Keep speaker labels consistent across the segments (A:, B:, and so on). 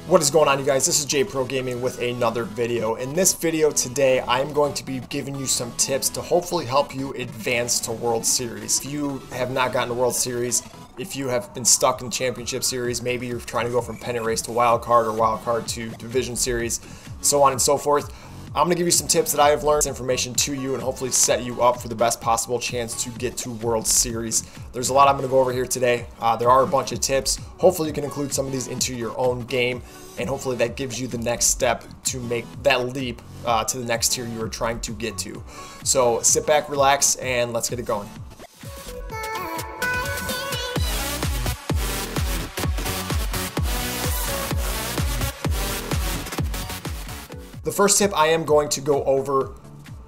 A: What is going on, you guys? This is J Pro Gaming with another video. In this video today, I'm going to be giving you some tips to hopefully help you advance to World Series. If you have not gotten to World Series, if you have been stuck in Championship Series, maybe you're trying to go from pennant race to wild card or wild card to Division Series, so on and so forth, I'm going to give you some tips that I have learned, information to you, and hopefully set you up for the best possible chance to get to World Series. There's a lot I'm going to go over here today. There are a bunch of tips. Hopefully you can include some of these into your own game, and hopefully that gives you the next step to make that leap to the next tier you are trying to get to. So sit back, relax, and let's get it going. The first tip I am going to go over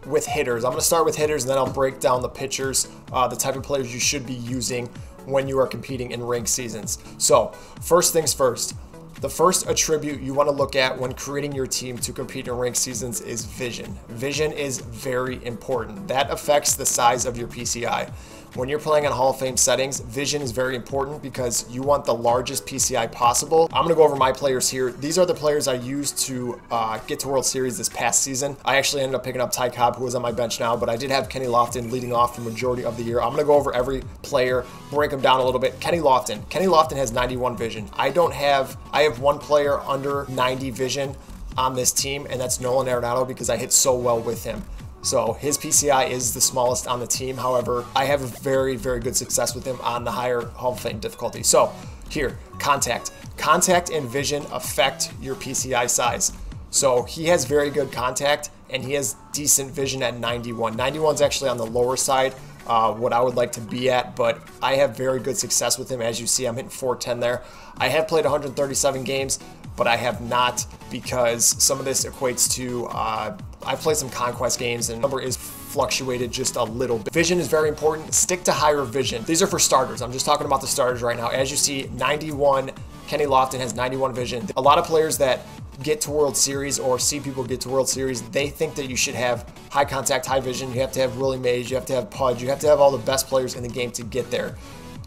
A: with hitters. I'm going to start with hitters and then I'll break down the pitchers, the type of players you should be using when you are competing in ranked seasons. So first things first, the first attribute you want to look at when creating your team to compete in ranked seasons is vision. Vision is very important. That affects the size of your PCI. When you're playing on Hall of Fame settings, vision is very important because you want the largest PCI possible. I'm going to go over my players here. These are the players I used to get to World Series this past season. I actually ended up picking up Ty Cobb, who is on my bench now, but I did have Kenny Lofton leading off the majority of the year. I'm going to go over every player, break them down a little bit. Kenny Lofton has 91 vision. I have one player under 90 vision on this team, and that's Nolan Arenado because I hit so well with him. So his PCI is the smallest on the team. However, I have a very, very good success with him on the higher Hall of Fame difficulty. So here, contact. Contact and vision affect your PCI size. So he has very good contact and he has decent vision at 91. 91 is actually on the lower side, what I would like to be at, but I have very good success with him. As you see, I'm hitting 410 there. I have played 137 games, but I have not because some of this equates to I've played some conquest games and the number is fluctuated just a little bit. Vision is very important. Stick to higher vision. These are for starters. I'm just talking about the starters right now. As you see, 91, Kenny Lofton has 91 vision. A lot of players that get to World Series or see people get to World Series, they think that you should have high contact, high vision. You have to have Willie Mays, you have to have Pudge, you have to have all the best players in the game to get there.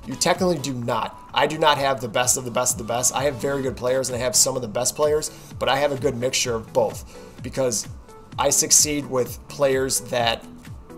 A: You technically do not. I do not have the best of the best of the best. I have very good players and I have some of the best players, but I have a good mixture of both because I succeed with players that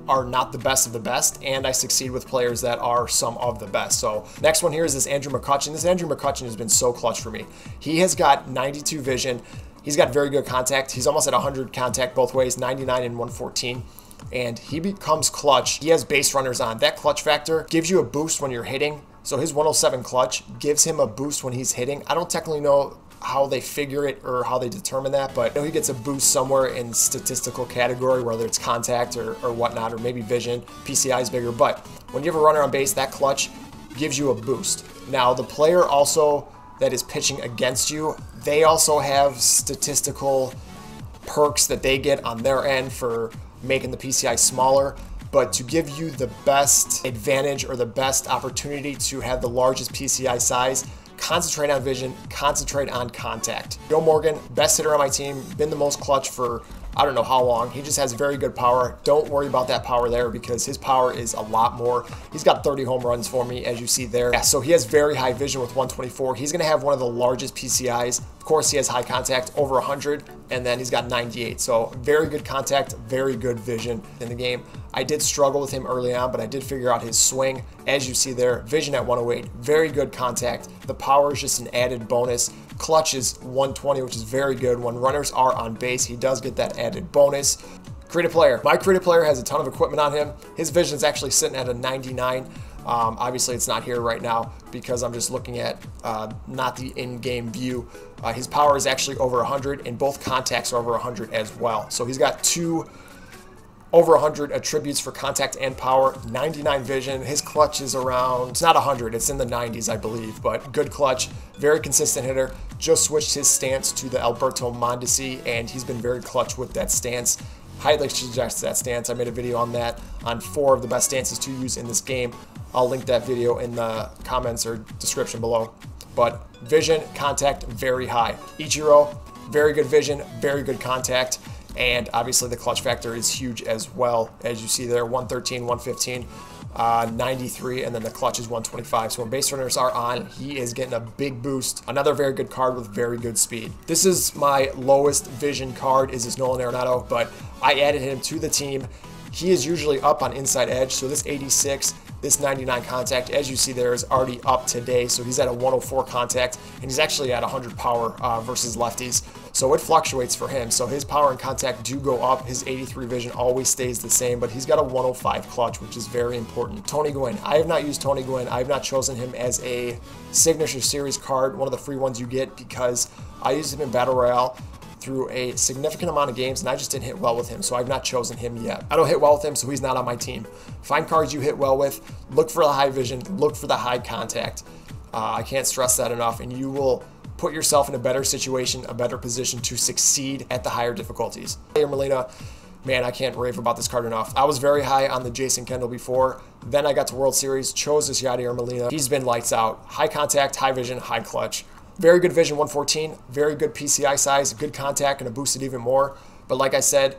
A: are not the best of the best, and I succeed with players that are some of the best. So next one here is this Andrew McCutchen. This Andrew McCutchen has been so clutch for me. He has got 92 vision. He's got very good contact. He's almost at 100 contact both ways, 99 and 114. And he becomes clutch. He has base runners on. That clutch factor gives you a boost when you're hitting. So his 107 clutch gives him a boost when he's hitting. I don't technically know how they figure it or how they determine that, but I know he gets a boost somewhere in statistical category, whether it's contact or whatnot, or maybe vision. PCI is bigger, but when you have a runner on base, that clutch gives you a boost. Now, the player also that is pitching against you, they also have statistical perks that they get on their end for making the PCI smaller. But to give you the best advantage or the best opportunity to have the largest PCI size, concentrate on vision, concentrate on contact. Joe Morgan, best hitter on my team, been the most clutch for I don't know how long. He just has very good power. Don't worry about that power there because his power is a lot more. He's got 30 home runs for me, as you see there. Yeah, so he has very high vision with 124. He's going to have one of the largest PCIs. Of course, he has high contact, over 100, and then he's got 98. So very good contact, very good vision in the game. I did struggle with him early on, but I did figure out his swing. As you see there, vision at 108, very good contact. The power is just an added bonus. Clutch is 120, which is very good. When runners are on base, he does get that added bonus. Creative player. My creative player has a ton of equipment on him. His vision is actually sitting at a 99. Obviously, it's not here right now because I'm just looking at not the in-game view. His power is actually over 100, and both contacts are over 100 as well. So he's got two over 100 attributes for contact and power, 99 vision. His clutch is around, it's not 100, it's in the 90s, I believe, but good clutch, very consistent hitter. Just switched his stance to the Alberto Mondesi, and he's been very clutch with that stance. Highly suggest that stance. I made a video on that, on 4 of the best stances to use in this game. I'll link that video in the comments or description below. But vision, contact, very high. Ichiro, very good vision, very good contact. And obviously the clutch factor is huge as well. As you see there, 113, 115. 93, and then the clutch is 125. So when base runners are on, he is getting a big boost. Another very good card with very good speed. This is my lowest vision card, is this Nolan Arenado, but I added him to the team. He is usually up on inside edge, so this 86, this 99 contact, as you see there, is already up today. So he's at a 104 contact, and he's actually at 100 power versus lefties. So it fluctuates for him. So his power and contact do go up. His 83 vision always stays the same, but he's got a 105 clutch, which is very important. Tony Gwynn. I have not used Tony Gwynn. I have not chosen him as a signature series card, one of the free ones you get, because I used him in Battle Royale through a significant amount of games, and I just didn't hit well with him, so I've not chosen him yet. I don't hit well with him, so he's not on my team. Find cards you hit well with, look for the high vision, look for the high contact. I can't stress that enough, and you will put yourself in a better situation, a better position to succeed at the higher difficulties. Molina, man, I can't rave about this card enough. I was very high on the Jason Kendall before, then I got to World Series, chose this Yadier Molina. He's been lights out. High contact, high vision, high clutch. Very good vision, 114, very good PCI size, good contact, and to boost it even more. But like I said,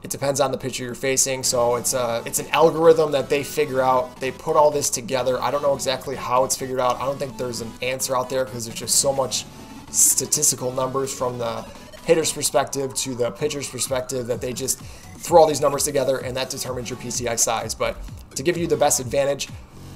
A: it depends on the pitcher you're facing. So it's an algorithm that they figure out. They put all this together. I don't know exactly how it's figured out. I don't think there's an answer out there because there's just so much statistical numbers from the hitter's perspective to the pitcher's perspective that they just throw all these numbers together, and that determines your PCI size. But to give you the best advantage,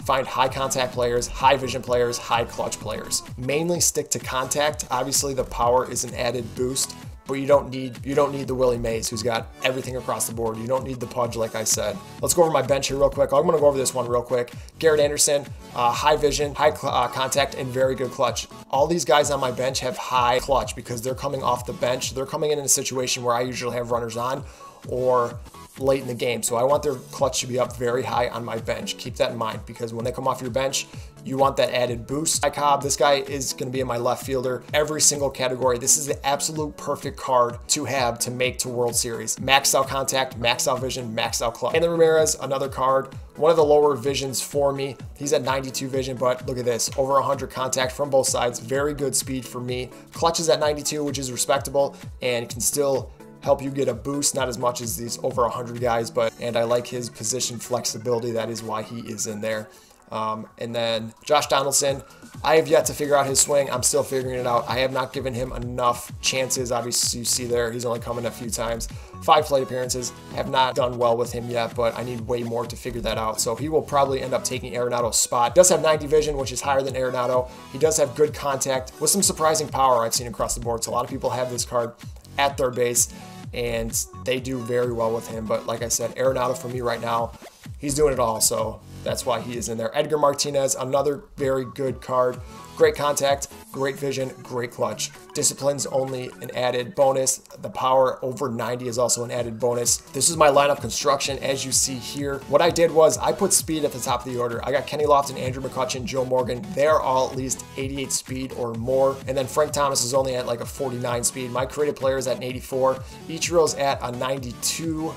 A: find high contact players, high vision players, high clutch players. Mainly stick to contact. Obviously the power is an added boost, but you don't need the Willie Mays, who's got everything across the board. You don't need the Pudge, like I said. Let's go over my bench here real quick. I'm gonna go over this one real quick. Garrett Anderson, high vision, high contact, and very good clutch. All these guys on my bench have high clutch because they're coming off the bench. They're coming in a situation where I usually have runners on or late in the game. So I want their clutch to be up very high on my bench. Keep that in mind because when they come off your bench, you want that added boost. Cobb, this guy is going to be in my left fielder. Every single category. This is the absolute perfect card to have to make to World Series. Max out contact, max out vision, max out clutch. And the Ramirez, another card. One of the lower visions for me. He's at 92 vision, but look at this. Over 100 contact from both sides. Very good speed for me. Clutch is at 92, which is respectable and can still help you get a boost, not as much as these over 100 guys, and I like his position flexibility. That is why he is in there. And then Josh Donaldson, I have yet to figure out his swing. I'm still figuring it out. I have not given him enough chances. Obviously, you see there, he's only come in a few times. 5 plate appearances. Have not done well with him yet, but I need way more to figure that out. So he will probably end up taking Arenado's spot. Does have 90 vision, which is higher than Arenado. He does have good contact with some surprising power I've seen across the board. So a lot of people have this card at third base, and they do very well with him. But like I said, Arenado for me right now, he's doing it all, so that's why he is in there. Edgar Martinez, another very good card. Great contact, great vision, great clutch. Discipline's only an added bonus. The power over 90 is also an added bonus. This is my lineup construction, as you see here. What I did was I put speed at the top of the order. I got Kenny Lofton, Andrew McCutchen, Joe Morgan. They're all at least 88 speed or more. And then Frank Thomas is only at like a 49 speed. My creative player is at an 84. Ichiro's at a 92.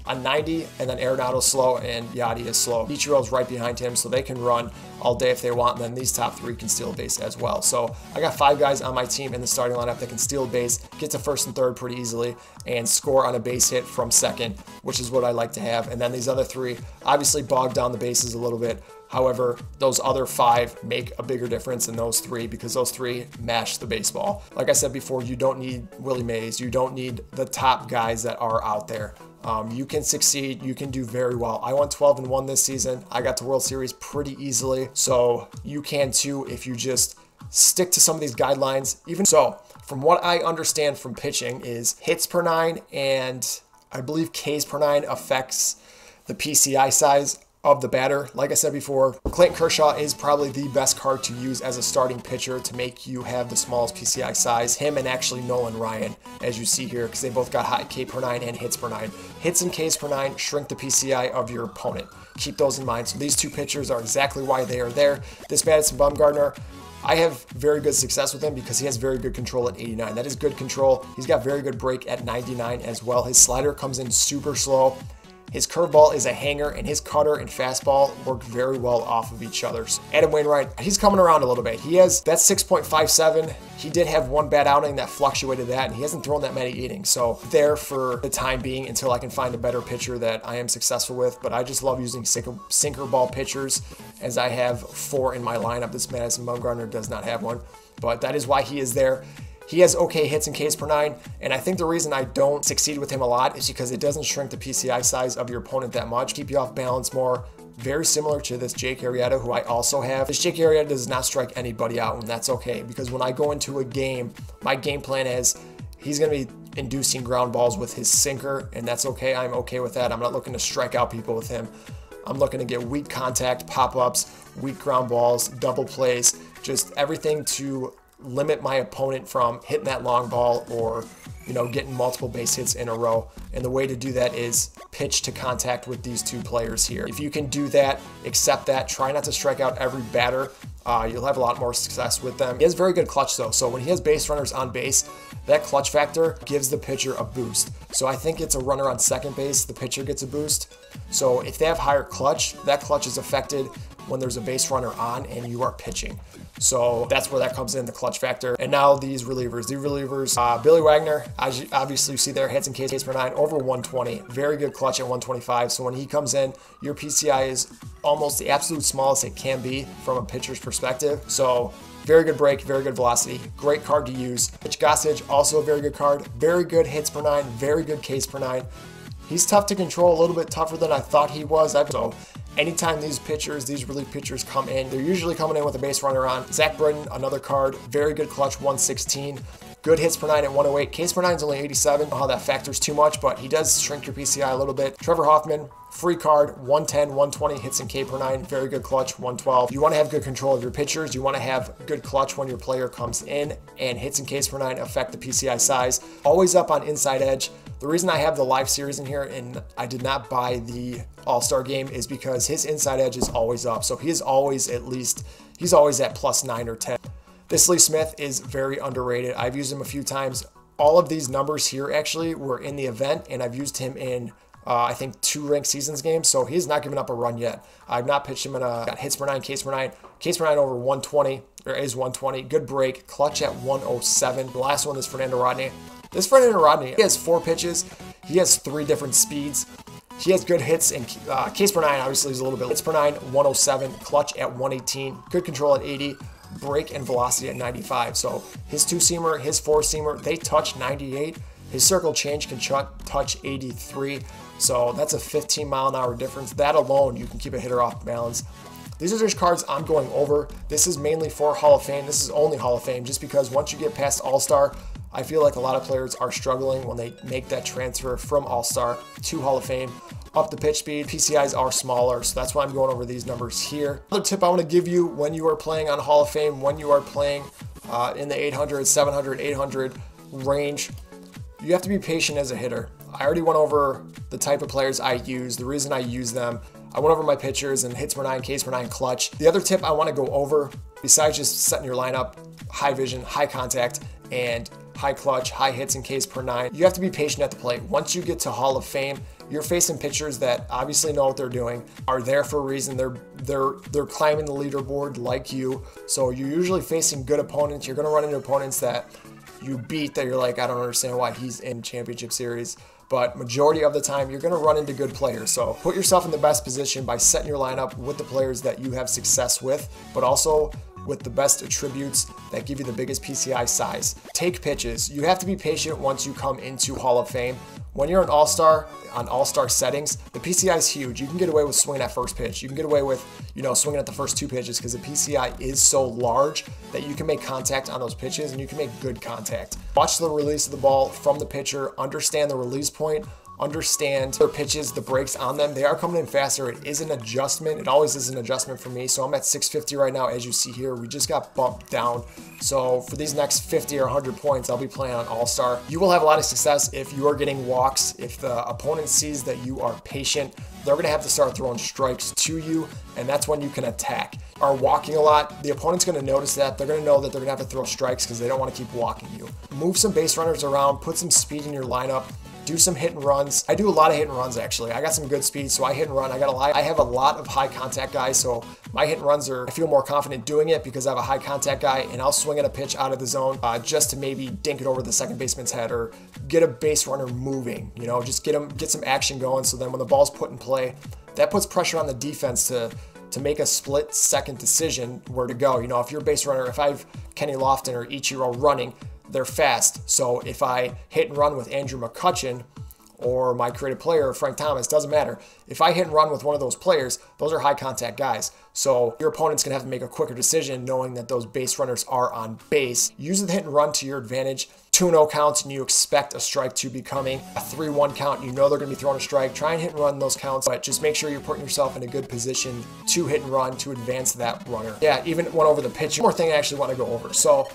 A: A 90, and then Arenado's slow and Yadi is slow. Ichiro's right behind him, so they can run all day if they want, and then these top 3 can steal a base as well. So I got 5 guys on my team in the starting lineup that can steal a base, get to first and third pretty easily, and score on a base hit from second, which is what I like to have. And then these other 3 obviously bog down the bases a little bit. However, those other 5 make a bigger difference than those 3 because those 3 mash the baseball. Like I said before, you don't need Willie Mays. You don't need the top guys that are out there. You can succeed. You can do very well. I won 12-1 this season. I got to World Series pretty easily. So you can too if you just stick to some of these guidelines. Even so, from what I understand from pitching is hits per 9 and I believe Ks per 9 affects the PCI size of the batter. Like I said before, Clayton Kershaw is probably the best card to use as a starting pitcher to make you have the smallest PCI size. Him and actually Nolan Ryan, as you see here, because they both got high K per 9 and hits per 9. Hits and Ks per 9 shrink the PCI of your opponent. Keep those in mind. So these 2 pitchers are exactly why they are there. This Madison Bumgarner, I have very good success with him because he has very good control at 89. That is good control. He's got very good break at 99 as well. His slider comes in super slow. His curveball is a hanger, and his cutter and fastball work very well off of each other. Adam Wainwright, he's coming around a little bit. He has that 6.57. He did have one bad outing that fluctuated that, and he hasn't thrown that many innings. So there for the time being until I can find a better pitcher that I am successful with. But I just love using sinker ball pitchers, as I have 4 in my lineup. This Madison Bumgarner does not have one, but that is why he is there. He has okay hits and Ks per 9, and I think the reason I don't succeed with him a lot is because it doesn't shrink the PCI size of your opponent that much, keep you off balance more. Very similar to this Jake Arrieta, who I also have. This Jake Arrieta does not strike anybody out, and that's okay, because when I go into a game, my game plan is he's going to be inducing ground balls with his sinker, and that's okay. I'm okay with that. I'm not looking to strike out people with him. I'm looking to get weak contact, pop-ups, weak ground balls, double plays, just everything to limit my opponent from hitting that long ball or, you know, getting multiple base hits in a row. And the way to do that is pitch to contact with these 2 players here. If you can do that, accept that, try not to strike out every batter, you'll have a lot more success with them. He has very good clutch though, so when he has base runners on base, that clutch factor gives the pitcher a boost. So I think it's a runner on second base, the pitcher gets a boost. So if they have higher clutch, that clutch is affected when there's a base runner on and you are pitching. So that's where that comes in, the clutch factor. And now these relievers. Billy Wagner, as you obviously see there, hits and Ks per 9, over 120. Very good clutch at 125. So when he comes in, your PCI is almost the absolute smallest it can be from a pitcher's perspective. So very good break, very good velocity, great card to use. Mitch Gossage, also a very good card. Very good hits per 9, very good Ks per 9. He's tough to control, a little bit tougher than I thought he was. So anytime these pitchers, these relief pitchers come in, they're usually coming in with a base runner on. Zach Britton, another card, very good clutch, 116. Good hits per 9 at 108. Ks per 9 is only 87. I don't know how that factors too much, but he does shrink your PCI a little bit. Trevor Hoffman, free card, 110, 120 hits and K per 9. Very good clutch, 112. You want to have good control of your pitchers. You want to have good clutch when your player comes in, and hits and Ks per 9 affect the PCI size. Always up on inside edge. The reason I have the live series in here and I did not buy the All-Star game is because his inside edge is always up. So he is always he's always at +9 or 10. This Lee Smith is very underrated. I've used him a few times. All of these numbers here actually were in the event, and I've used him in I think 2 ranked seasons games, so he's not given up a run yet. I've not pitched him in got hits per 9, Ks per 9. Ks per 9 over 120, or is 120. Good break, clutch at 107. The last one is Fernando Rodney. This Fernando Rodney, he has 4 pitches. He has 3 different speeds. He has good hits, and Ks per 9 obviously is a little bit. Hits per 9, 107. Clutch at 118. Good control at 80. Break and velocity at 95. So his 2-seamer, his 4-seamer, they touch 98. His circle change can touch 83. So that's a 15-mile-an-hour difference. That alone, you can keep a hitter off balance. These are just cards I'm going over. This is mainly for Hall of Fame. This is only Hall of Fame, just because once you get past All-Star, I feel like a lot of players are struggling when they make that transfer from All-Star to Hall of Fame. Up the pitch speed, PCIs are smaller, so that's why I'm going over these numbers here. Another tip I want to give you when you are playing on Hall of Fame, when you are playing in the 800, 700, 800 range, you have to be patient as a hitter. I already went over the type of players I use, the reason I use them. I went over my pitchers and hits per 9, Ks per 9 clutch. The other tip I want to go over, besides just setting your lineup, high vision, high contact, and high clutch, high hits and Ks per 9, you have to be patient at the plate. Once you get to Hall of Fame, you're facing pitchers that obviously know what they're doing, are there for a reason. They're climbing the leaderboard like you. So you're usually facing good opponents. You're going to run into opponents that you beat that you're like, I don't understand why he's in championship series. But majority of the time, you're going to run into good players. So put yourself in the best position by setting your lineup with the players that you have success with, but also with the best attributes that give you the biggest PCI size. Take pitches. You have to be patient once you come into Hall of Fame. When you're an All-Star, on All-Star settings, the PCI is huge. You can get away with swinging at first pitch. You can get away with, swinging at the first 2 pitches because the PCI is so large that you can make contact on those pitches and you can make good contact. Watch the release of the ball from the pitcher, understand the release point, understand their pitches, the breaks on them. They are coming in faster. It is an adjustment. It always is an adjustment for me. So I'm at 650 right now. As you see here, we just got bumped down. So for these next 50 or 100 points, I'll be playing on All-Star. You will have a lot of success if you are getting walks. If the opponent sees that you are patient, they're going to have to start throwing strikes to you, and that's when you can attack. Are walking a lot, the opponent's going to notice that. They're going to know that they're going to have to throw strikes because they don't want to keep walking you. Move some base runners around, put some speed in your lineup. do some hit and runs. I do a lot of hit and runs actually. I got some good speed, so I hit and run. I have a lot of high contact guys, so my hit and runs I feel more confident doing it because I have a high contact guy, and I'll swing at a pitch out of the zone just to maybe dink it over the second baseman's head or get a base runner moving, you know, just get some action going, so then when the ball's put in play, that puts pressure on the defense to make a split-second decision where to go. You know, if you're a base runner, if I have Kenny Lofton or Ichiro running, they're fast. So if I hit and run with Andrew McCutchen or my creative player, Frank Thomas, doesn't matter. If I hit and run with one of those players, those are high contact guys. So your opponent's gonna have to make a quicker decision knowing that those base runners are on base. Use the hit and run to your advantage. 2-0 counts and you expect a strike to be coming. A 3-1 count, you know they're gonna be throwing a strike. Try and hit and run those counts, but just make sure you're putting yourself in a good position to hit and run to advance that runner. Yeah, even went over the pitch. One more thing I actually wanna go over. So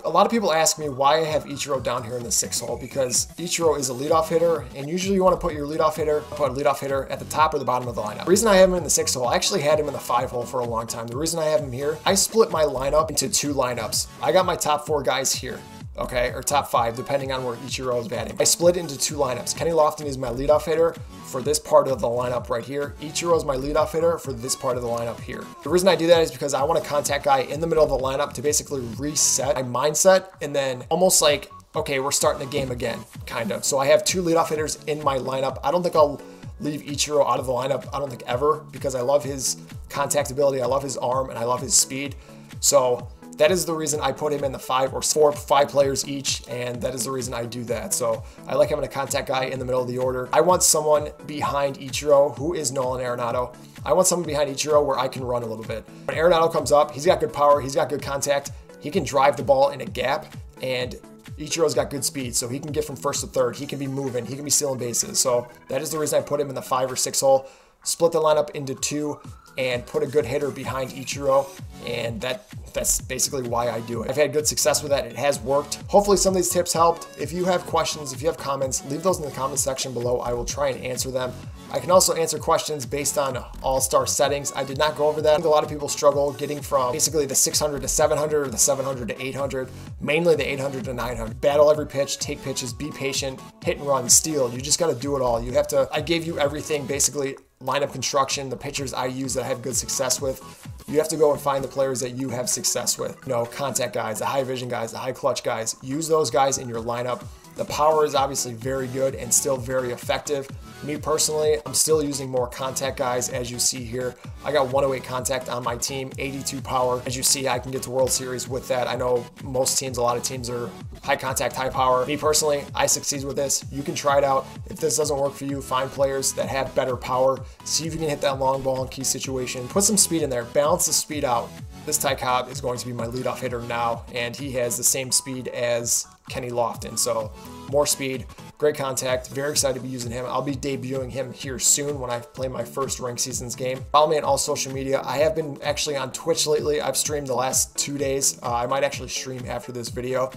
A: a lot of people ask me why I have Ichiro down here in the 6th hole, because Ichiro is a leadoff hitter, and usually you want to put a leadoff hitter at the top or the bottom of the lineup. The reason I have him in the 6th hole, I actually had him in the 5 hole for a long time. The reason I have him here, I split my lineup into 2 lineups. I got my top 4 guys here, okay, or top 5, depending on where Ichiro is batting. I split it into 2 lineups. Kenny Lofton is my leadoff hitter for this part of the lineup right here. Ichiro is my leadoff hitter for this part of the lineup here. The reason I do that is because I want a contact guy in the middle of the lineup to basically reset my mindset, and then almost like, okay, we're starting the game again, kind of. So I have 2 leadoff hitters in my lineup. I don't think I'll leave Ichiro out of the lineup. I don't think ever, because I love his contact ability, I love his arm, and I love his speed. So that is the reason I put him in the 5 or 4-5 players each, and that is the reason I do that. So I like having a contact guy in the middle of the order. I want someone behind Ichiro who is Nolan Arenado. I want someone behind Ichiro where I can run a little bit. When Arenado comes up, he's got good power, he's got good contact, he can drive the ball in a gap, and Ichiro's got good speed, so he can get from 1st to 3rd. He can be moving, he can be stealing bases. So that is the reason I put him in the 5 or 6 hole. Split the lineup into 2 and put a good hitter behind Ichiro, and that's basically why I do it. I've had good success with that. It has worked. Hopefully some of these tips helped. If you have questions, if you have comments, leave those in the comment section below. I will try and answer them. I can also answer questions based on all-star settings. I did not go over that. I think a lot of people struggle getting from basically the 600 to 700 or the 700 to 800, mainly the 800 to 900. Battle every pitch, take pitches, be patient, hit and run, steal. You just got to do it all. You have to, I gave you everything basically. Lineup construction, the pitchers I use that I have good success with. You have to go and find the players that you have success with. You know, contact guys, the high vision guys, the high clutch guys. Use those guys in your lineup. The power is obviously very good and still very effective. Me personally, I'm still using more contact guys, as you see here. I got 108 contact on my team, 82 power. As you see, I can get to World Series with that. I know most teams, a lot of teams are high contact, high power. Me personally, I succeed with this. You can try it out. If this doesn't work for you, find players that have better power. See if you can hit that long ball in key situation. Put some speed in there, balance the speed out. This Ty Cobb is going to be my leadoff hitter now, and he has the same speed as Kenny Lofton. So more speed, great contact, very excited to be using him. I'll be debuting him here soon when I play my first ranked seasons game. Follow me on all social media. I have been actually on Twitch lately. I've streamed the last 2 days. I might actually stream after this video.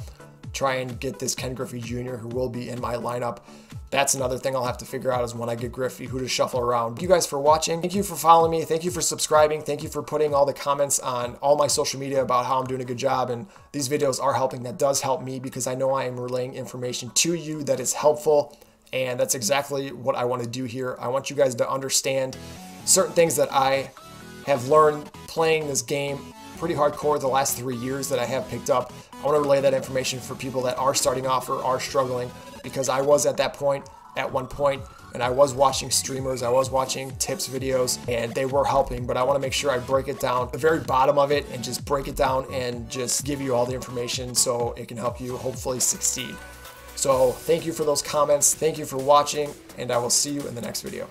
A: Try and get this Ken Griffey Jr. who will be in my lineup. That's another thing I'll have to figure out is when I get Griffey, who to shuffle around. Thank you guys for watching. Thank you for following me. Thank you for subscribing. Thank you for putting all the comments on all my social media about how I'm doing a good job. And these videos are helping. That does help me because I know I am relaying information to you that is helpful. And that's exactly what I want to do here. I want you guys to understand certain things that I have learned playing this game pretty hardcore the last 3 years that I have picked up. I want to relay that information for people that are starting off or are struggling, because I was at that point at one point, and I was watching streamers, I was watching tips videos, and they were helping, but I want to make sure I break it down, the very bottom of it, and just break it down and just give you all the information so it can help you hopefully succeed. So thank you for those comments, thank you for watching, and I will see you in the next video.